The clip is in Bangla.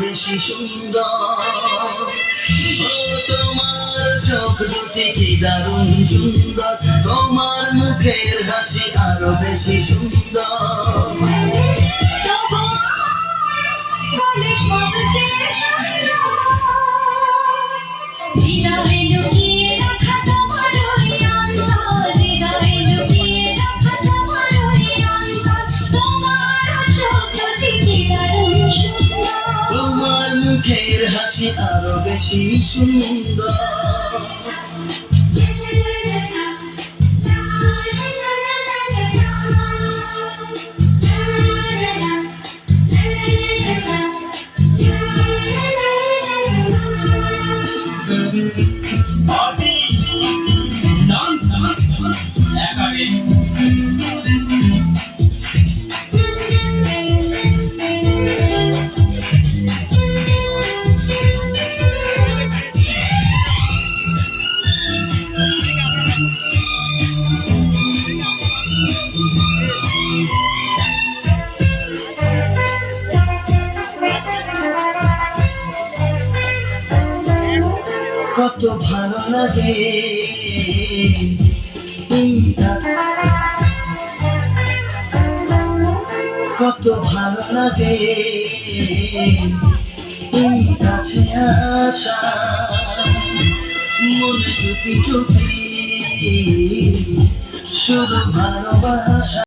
বেশি সুন্দর। ও তোমার চোখ দুটি কি দারুণ সুন্দর, তোমার মুখের হাসি আরো বেশি সুন্দর। তোমার মুখের হাসি আরো বেশি সুন্দর। কত ভালো লাগে কত ভালো লাগে কাছে আসা, মনে টুপি টুপি শুধু ভালোবাসা।